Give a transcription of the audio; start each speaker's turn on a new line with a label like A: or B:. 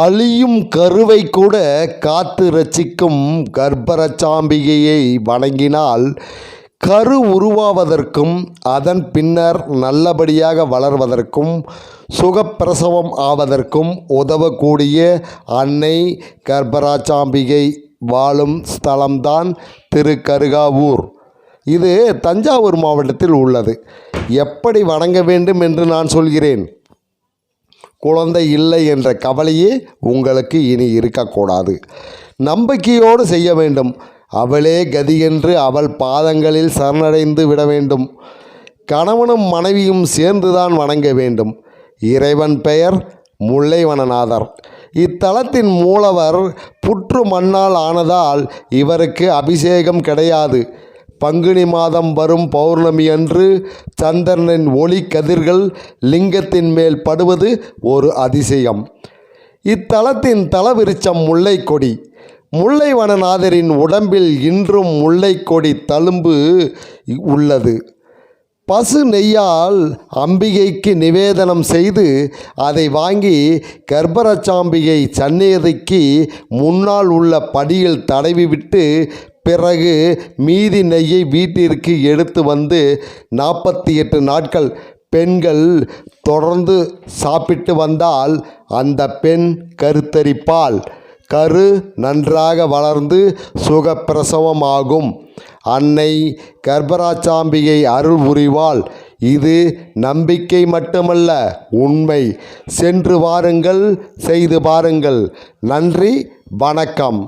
A: அழியும் கருவை கூட காத்து ரட்சிக்கும் கர்ப்பரச்சாம்பிகையை வணங்கினால் கரு உருவாவதற்கும் அதன் பின்னர் நல்லபடியாக வளர்வதற்கும் சுகப்பிரசவம் ஆவதற்கும் உதவக்கூடிய அன்னை கர்ப்பராச்சாம்பிகை வாழும் ஸ்தலம்தான் திருக்கருகாவூர். இது தஞ்சாவூர் மாவட்டத்தில் உள்ளது. எப்படி வணங்க வேண்டும் என்று நான் சொல்கிறேன். குழந்தை இல்லை என்ற கவலையே உங்களுக்கு இனி இருக்கக்கூடாது. நம்பிக்கையோடு செய்ய வேண்டும். அவளே கதி என்று அவள் பாதங்களில் சரணடைந்து விட வேண்டும். கணவனும் மனைவியும் சேர்ந்துதான் வணங்க வேண்டும். இறைவன் பெயர் முல்லைவனநாதர். இத்தலத்தின் மூலவர் புற்று மண்ணால் ஆனதால் இவருக்கு அபிஷேகம் கிடையாது. பங்குனி மாதம் வரும் பௌர்ணமி அன்று சந்திரனின் ஒளி கதிர்கள் லிங்கத்தின் மேல் படுவது ஒரு அதிசயம். இத்தலத்தின் தலவிருச்சம் முல்லை கொடி. முல்லைவனநாதரின் உடம்பில் இன்றும் முல்லை கொடி தழும்பு உள்ளது. பசு நெய்யால் அம்பிகைக்கு நிவேதனம் செய்து அதை வாங்கி கர்ப்பரச்சாம்பிகை சந்நிதிக்கு முன்னால் உள்ள படியில் தடவிவிட்டு பிறகு மீதி நெய்யை வீட்டிற்கு எடுத்து வந்து 48 நாட்கள் பெண்கள் தொடர்ந்து சாப்பிட்டு வந்தால் அந்த பெண் கருத்தரிப்பாள். கரு நன்றாக வளர்ந்து சுகப்பிரசவமாகும். அன்னை கர்ப்பராச்சாம்பிகை அருள் புரிவாள். இது நம்பிக்கை மட்டுமல்ல, உண்மை. சென்று வாருங்கள், செய்து பாருங்கள். நன்றி, வணக்கம்.